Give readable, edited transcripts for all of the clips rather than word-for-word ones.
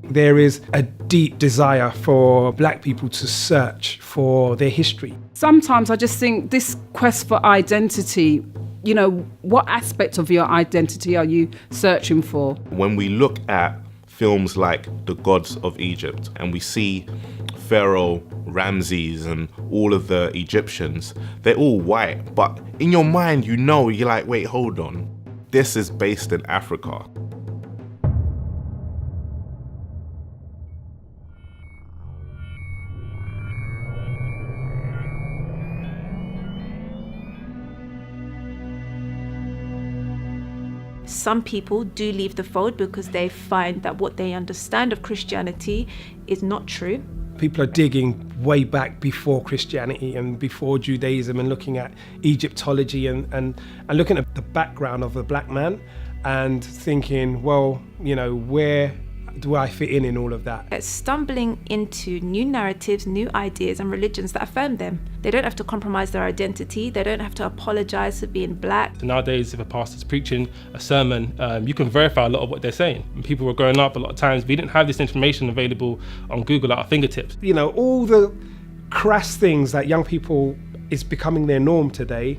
There is a deep desire for black people to search for their history. Sometimes I just think this quest for identity, what aspect of your identity are you searching for? When we look at films like The Gods of Egypt and we see Pharaoh, Ramses and all of the Egyptians, they're all white, but in your mind, you're like, wait, hold on. This is based in Africa. Some people do leave the fold because they find that what they understand of Christianity is not true. People are digging way back before Christianity and before Judaism and looking at Egyptology and looking at the background of the black man and thinking, well, where do I fit in all of that? It's stumbling into new narratives, new ideas and religions that affirm them. They don't have to compromise their identity. They don't have to apologize for being black. Nowadays, if a pastor's preaching a sermon, you can verify a lot of what they're saying. When people were growing up, a lot of times we didn't have this information available on Google at our fingertips. All the crass things that young people is becoming their norm today,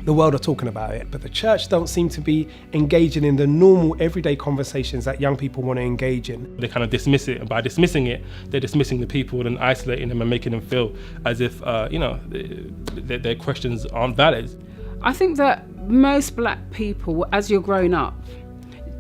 the world are talking about it, but the church don't seem to be engaging in the normal everyday conversations that young people want to engage in. They kind of dismiss it, and by dismissing it, they're dismissing the people and isolating them and making them feel as if, their questions aren't valid. I think that most black people, as you're growing up,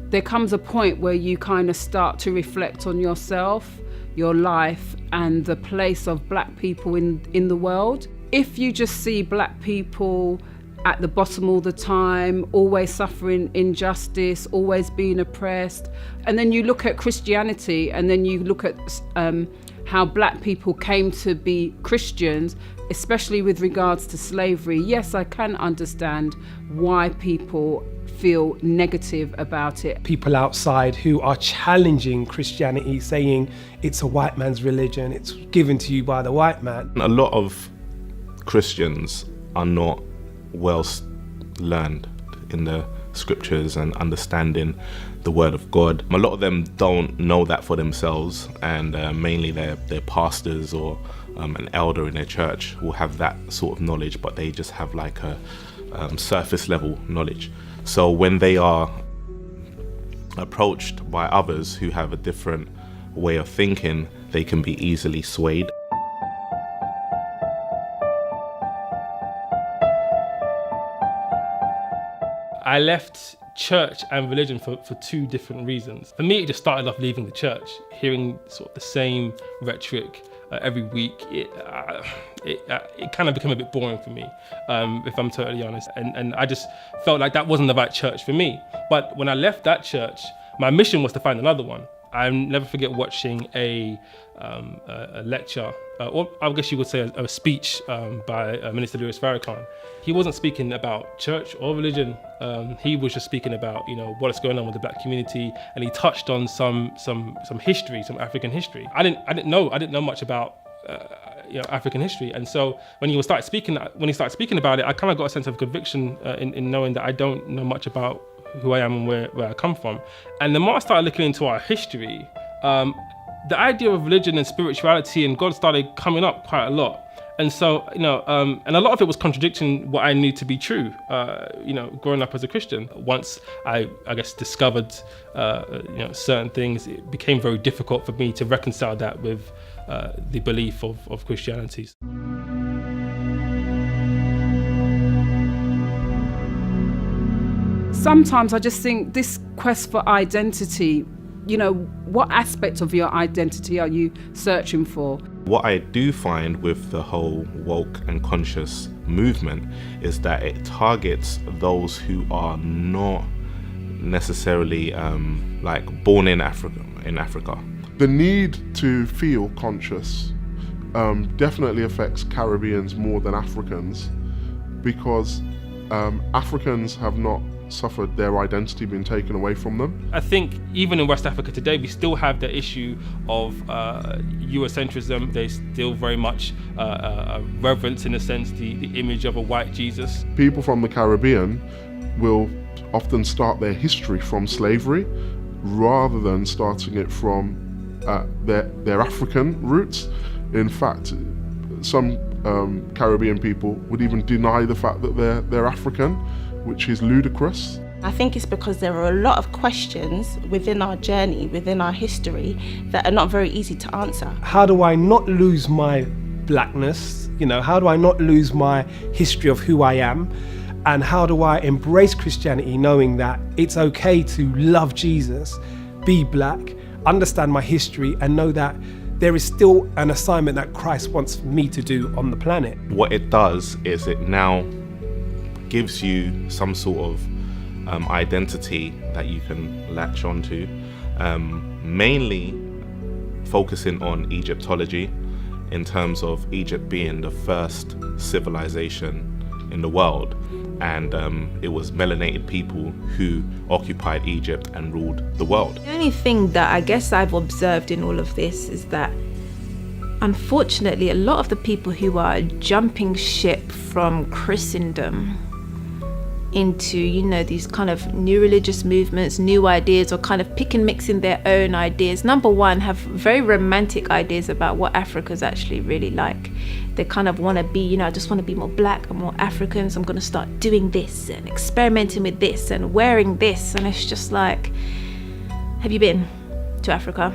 there comes a point where you kind of start to reflect on yourself, your life, and the place of black people in the world. If you just see black people at the bottom all the time, always suffering injustice, always being oppressed. And then you look at Christianity and then you look at how black people came to be Christians, especially with regards to slavery. Yes, I can understand why people feel negative about it. People outside who are challenging Christianity, saying it's a white man's religion, it's given to you by the white man. A lot of Christians are not well learned in the scriptures and understanding the word of God. A lot of them don't know that for themselves, and mainly their pastors or an elder in their church will have that sort of knowledge, but they just have like a surface level knowledge. So when they are approached by others who have a different way of thinking, they can be easily swayed. I left church and religion for two different reasons. For me, it just started off leaving the church, hearing sort of the same rhetoric every week. It kind of became a bit boring for me, if I'm totally honest. And I just felt like that wasn't the right church for me. But when I left that church, my mission was to find another one. I'll never forget watching a lecture, or I guess you would say a speech by Minister Louis Farrakhan. He wasn't speaking about church or religion. He was just speaking about what's going on with the black community, and he touched on some history, some African history. I didn't know much about African history, and so when he started speaking about it, I kind of got a sense of conviction in knowing that I don't know much about who I am and where I come from. And the more I started looking into our history, the idea of religion and spirituality and God started coming up quite a lot. And so, and a lot of it was contradicting what I knew to be true, growing up as a Christian. Once I guess, discovered, certain things, it became very difficult for me to reconcile that with the belief of Christianity. Sometimes I just think this quest for identity, what aspect of your identity are you searching for? What I do find with the whole woke and conscious movement is that it targets those who are not necessarily born in Africa. The need to feel conscious definitely affects Caribbeans more than Africans, because Africans have not suffered their identity being taken away from them. I think even in West Africa today, we still have the issue of Eurocentrism. There's still very much reverence, in a sense, the image of a white Jesus. People from the Caribbean will often start their history from slavery rather than starting it from at their African roots. In fact, some Caribbean people would even deny the fact that they're African, which is ludicrous. I think it's because there are a lot of questions within our journey, within our history, that are not very easy to answer. How do I not lose my blackness? How do I not lose my history of who I am? And how do I embrace Christianity knowing that it's okay to love Jesus, be black, understand my history, and know that there is still an assignment that Christ wants me to do on the planet? What it does is it now gives you some sort of identity that you can latch onto, mainly focusing on Egyptology in terms of Egypt being the first civilization in the world, and it was melanated people who occupied Egypt and ruled the world. The only thing that I guess I've observed in all of this is that unfortunately a lot of the people who are jumping ship from Christendom into, these kind of new religious movements, new ideas, or kind of pick and mixing their own ideas, number one, have very romantic ideas about what Africa's actually really like. They kind of want to be, I just want to be more black and more African, so I'm going to start doing this and experimenting with this and wearing this. And it's just like, have you been to Africa?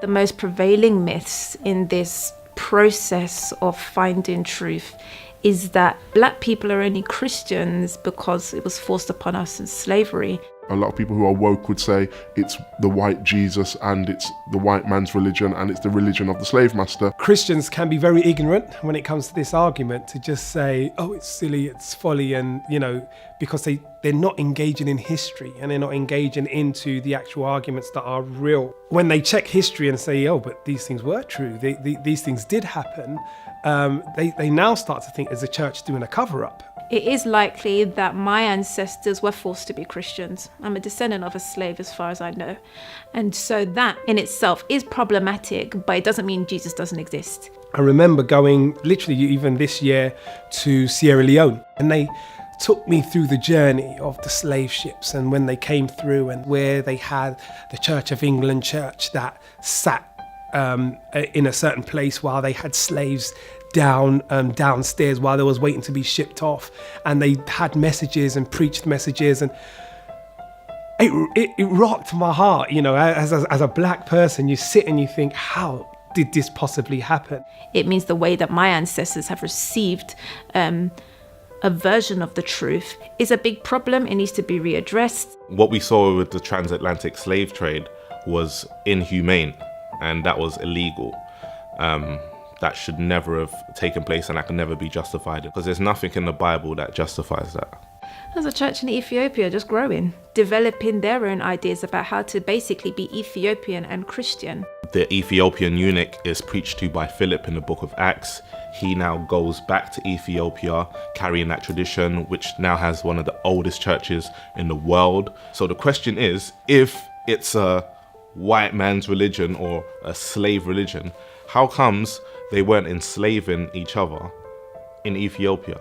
The most prevailing myths in this process of finding truth is that black people are only Christians because it was forced upon us in slavery. A lot of people who are woke would say it's the white Jesus and it's the white man's religion and it's the religion of the slave master. Christians can be very ignorant when it comes to this argument, to just say, oh, it's silly, it's folly, and, because they're not engaging in history and they're not engaging into the actual arguments that are real. When they check history and say, oh, but these things were true, these things did happen, they now start to think, is the church doing a cover-up? It is likely that my ancestors were forced to be Christians. I'm a descendant of a slave as far as I know. And so that in itself is problematic, but it doesn't mean Jesus doesn't exist. I remember going literally even this year to Sierra Leone, and they took me through the journey of the slave ships and when they came through, and where they had the Church of England church that sat in a certain place while they had slaves downstairs while they was waiting to be shipped off, and they had messages and preached messages, and it rocked my heart. As a black person, you sit and you think, how did this possibly happen? It means the way that my ancestors have received a version of the truth is a big problem. It needs to be readdressed. What we saw with the transatlantic slave trade was inhumane, and that was illegal. That should never have taken place, and that can never be justified, because there's nothing in the Bible that justifies that. There's a church in Ethiopia just growing, developing their own ideas about how to basically be Ethiopian and Christian. The Ethiopian eunuch is preached to by Philip in the book of Acts. He now goes back to Ethiopia, carrying that tradition, which now has one of the oldest churches in the world. So the question is, if it's a white man's religion or a slave religion, how comes they weren't enslaving each other in Ethiopia?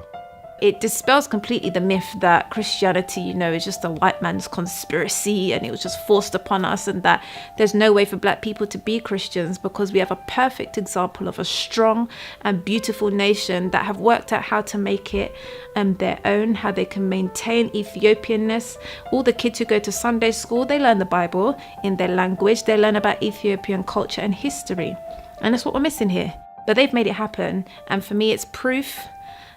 It dispels completely the myth that Christianity, is just a white man's conspiracy and it was just forced upon us, and that there's no way for black people to be Christians, because we have a perfect example of a strong and beautiful nation that have worked out how to make it their own, how they can maintain Ethiopianness. All the kids who go to Sunday school, they learn the Bible in their language, they learn about Ethiopian culture and history. And that's what we're missing here. But they've made it happen. And for me, it's proof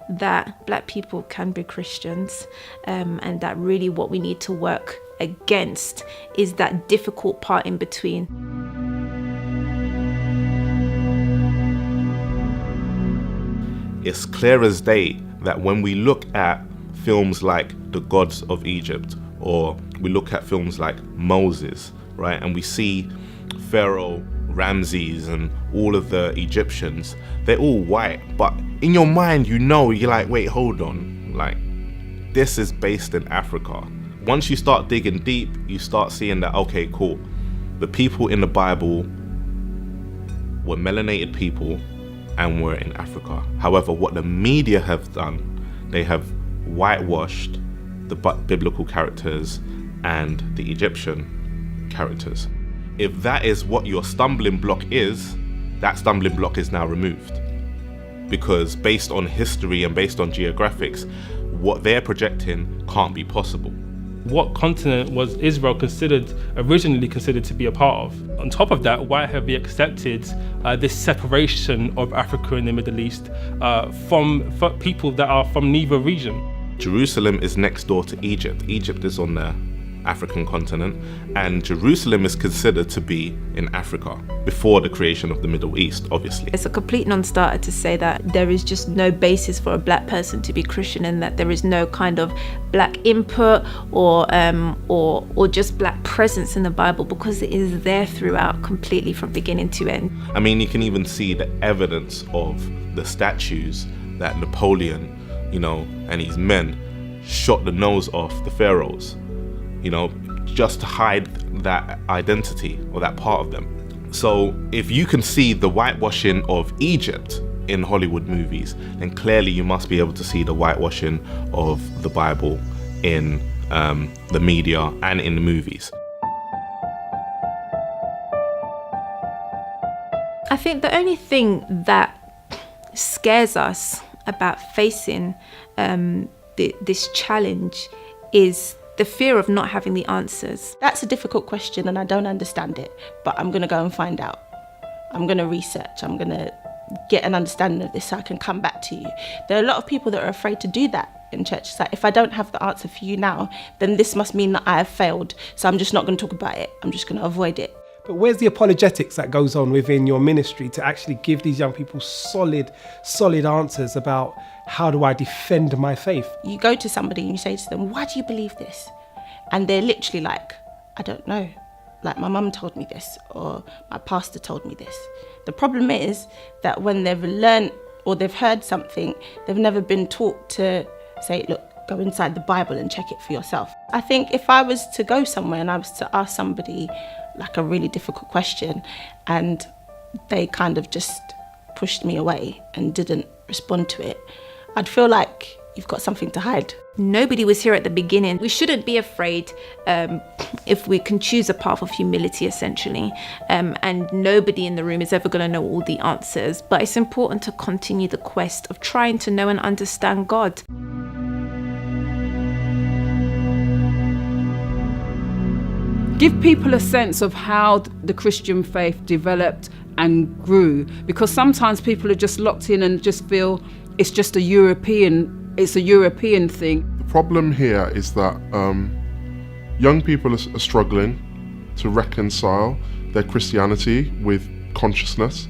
that black people can be Christians, and that really what we need to work against is that difficult part in between. It's clear as day that when we look at films like The Gods of Egypt, or we look at films like Moses, right, and we see Pharaoh, Ramses, and all of the Egyptians, they're all white, but in your mind, you're like, wait, hold on, like, this is based in Africa. Once you start digging deep, you start seeing that, okay, cool, the people in the Bible were melanated people and were in Africa. However, what the media have done, they have whitewashed the biblical characters and the Egyptian characters. If that is what your stumbling block is, that stumbling block is now removed. Because based on history and based on geographics, what they're projecting can't be possible. What continent was Israel originally considered to be a part of? On top of that, why have we accepted this separation of Africa and the Middle East from people that are from neither region? Jerusalem is next door to Egypt. Egypt is on the African continent, and Jerusalem is considered to be in Africa before the creation of the Middle East, obviously. It's a complete non-starter to say that there is just no basis for a black person to be Christian, and that there is no kind of black input or just black presence in the Bible, because it is there throughout completely from beginning to end. I mean, you can even see the evidence of the statues that Napoleon, and his men shot the nose off the pharaohs, just to hide that identity or that part of them. So if you can see the whitewashing of Egypt in Hollywood movies, then clearly you must be able to see the whitewashing of the Bible in the media and in the movies. I think the only thing that scares us about facing this challenge is the fear of not having the answers. That's a difficult question and I don't understand it, but I'm going to go and find out. I'm going to research. I'm going to get an understanding of this so I can come back to you. There are a lot of people that are afraid to do that in church. It's like, if I don't have the answer for you now, then this must mean that I have failed. So I'm just not going to talk about it. I'm just going to avoid it. But where's the apologetics that goes on within your ministry to actually give these young people solid answers about how do I defend my faith? You go to somebody and you say to them, why do you believe this? And they're literally like, I don't know. Like, my mum told me this, or my pastor told me this. The problem is that when they've learned or they've heard something, they've never been taught to say, look, go inside the Bible and check it for yourself. I think if I was to go somewhere and I was to ask somebody like a really difficult question and they kind of just pushed me away and didn't respond to it, I'd feel like you've got something to hide. Nobody was here at the beginning. We shouldn't be afraid if we can choose a path of humility, essentially. And nobody in the room is ever going to know all the answers. But it's important to continue the quest of trying to know and understand God. Give people a sense of how the Christian faith developed and grew, because sometimes people are just locked in and just feel it's just a European thing. The problem here is that young people are struggling to reconcile their Christianity with consciousness,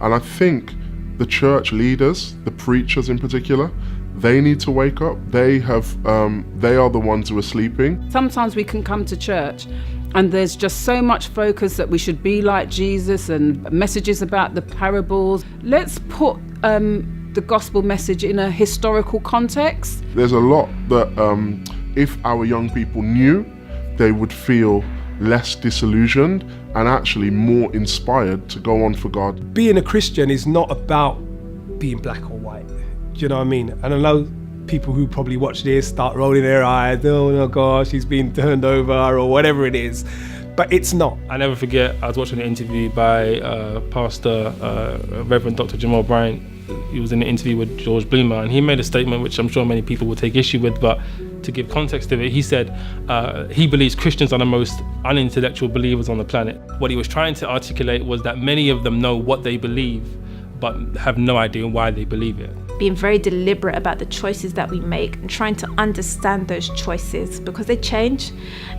and I think the church leaders, the preachers in particular, they need to wake up. They are the ones who are sleeping. Sometimes we can come to church and there's just so much focus that we should be like Jesus and messages about the parables. Let's put the gospel message in a historical context. There's a lot that if our young people knew, they would feel less disillusioned and actually more inspired to go on for God. Being a Christian is not about being black or white. Do you know what I mean? And I know people who probably watch this start rolling their eyes, oh my gosh, he's been turned over or whatever it is. But it's not. I never forget, I was watching an interview by Pastor Reverend Dr. Jamal Bryant. He was in an interview with George Bloomer, and he made a statement which I'm sure many people will take issue with, but to give context to it, he said he believes Christians are the most unintellectual believers on the planet. What he was trying to articulate was that many of them know what they believe, but have no idea why they believe it. Being very deliberate about the choices that we make and trying to understand those choices, because they change,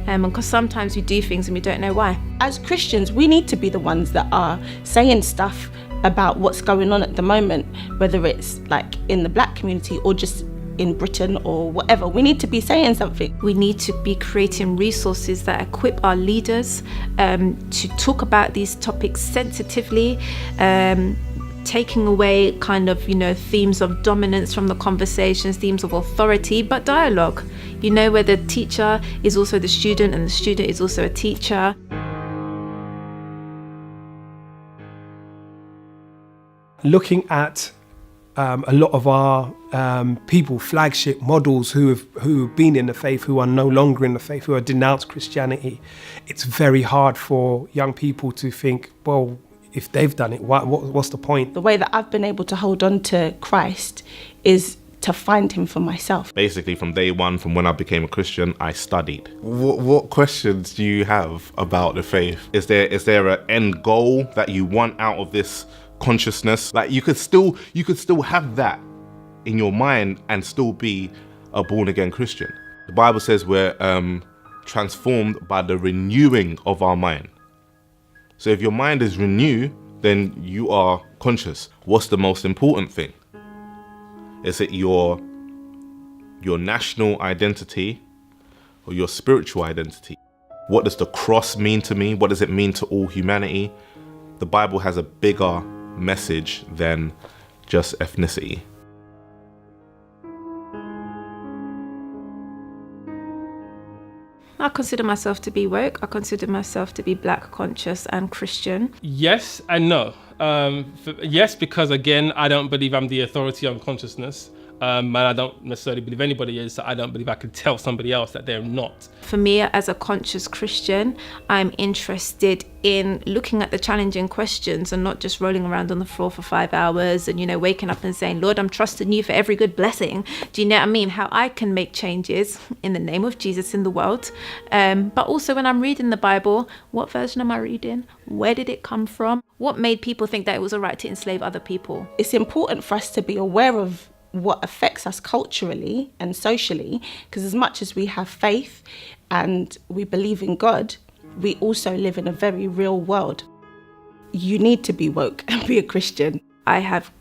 and because sometimes we do things and we don't know why. As Christians, we need to be the ones that are saying stuff about what's going on at the moment, whether it's like in the black community or just in Britain or whatever. We need to be saying something. We need to be creating resources that equip our leaders to talk about these topics sensitively, taking away kind of, themes of dominance from the conversations, themes of authority, but dialogue, where the teacher is also the student and the student is also a teacher. Looking at a lot of our people, flagship models who have been in the faith, who are no longer in the faith, who have denounced Christianity, it's very hard for young people to think, well, if they've done it, what's the point? The way that I've been able to hold on to Christ is to find him for myself. Basically, from day one, from when I became a Christian, I studied. What questions do you have about the faith? Is there an end goal that you want out of this consciousness? Like, you could still have that in your mind and still be a born again Christian. The Bible says we're transformed by the renewing of our mind. So if your mind is renewed, then you are conscious. What's the most important thing? Is it your national identity or your spiritual identity? What does the cross mean to me? What does it mean to all humanity? The Bible has a bigger message than just ethnicity. I consider myself to be woke. I consider myself to be black, conscious and Christian. Yes and no. Yes, because again, I don't believe I'm the authority on consciousness. And I don't necessarily believe anybody is, so I don't believe I could tell somebody else that they're not. For me, as a conscious Christian, I'm interested in looking at the challenging questions and not just rolling around on the floor for 5 hours and, waking up and saying, Lord, I'm trusting you for every good blessing. Do you know what I mean? How I can make changes in the name of Jesus in the world. But also when I'm reading the Bible, what version am I reading? Where did it come from? What made people think that it was all right to enslave other people? It's important for us to be aware of what affects us culturally and socially, because as much as we have faith and we believe in God, we also live in a very real world. You need to be woke and be a Christian. I have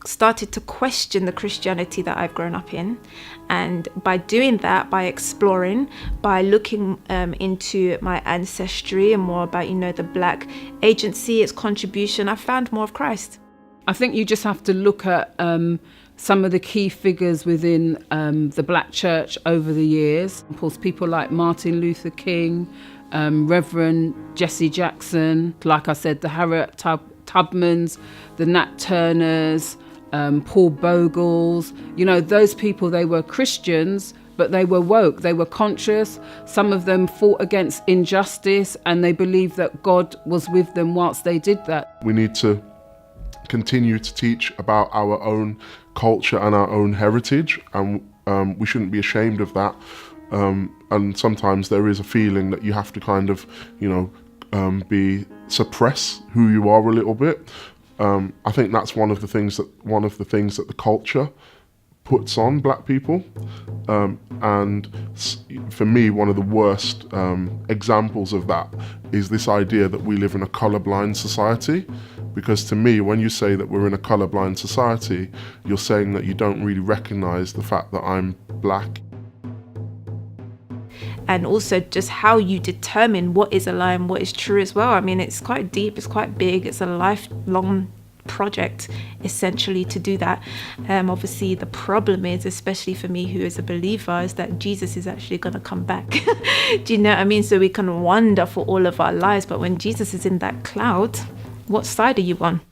started to question the Christianity that I've grown up in, and by doing that, by exploring, by looking into my ancestry and more about the Black agency, its contribution, I found more of Christ. I think you just have to look at some of the key figures within the Black church over the years. Of course, people like Martin Luther King, Reverend Jesse Jackson, like I said, the Harriet Tubmans, the Nat Turners, Paul Bogles. Those people, they were Christians, but they were woke, they were conscious. Some of them fought against injustice and they believed that God was with them whilst they did that. We need to continue to teach about our own culture and our own heritage, and we shouldn't be ashamed of that. And sometimes there is a feeling that you have to kind of, suppress who you are a little bit. I think that's one of the things that the culture puts on Black people. And for me, one of the worst examples of that is this idea that we live in a colourblind society. Because to me, when you say that we're in a colourblind society, you're saying that you don't really recognise the fact that I'm Black. And also just how you determine what is a lie and what is true as well. I mean, it's quite deep, it's quite big, it's a lifelong project essentially to do that. Obviously the problem is, especially for me who is a believer, is that Jesus is actually going to come back. Do you know what I mean? So we can wander for all of our lives, but when Jesus is in that cloud, what side are you on?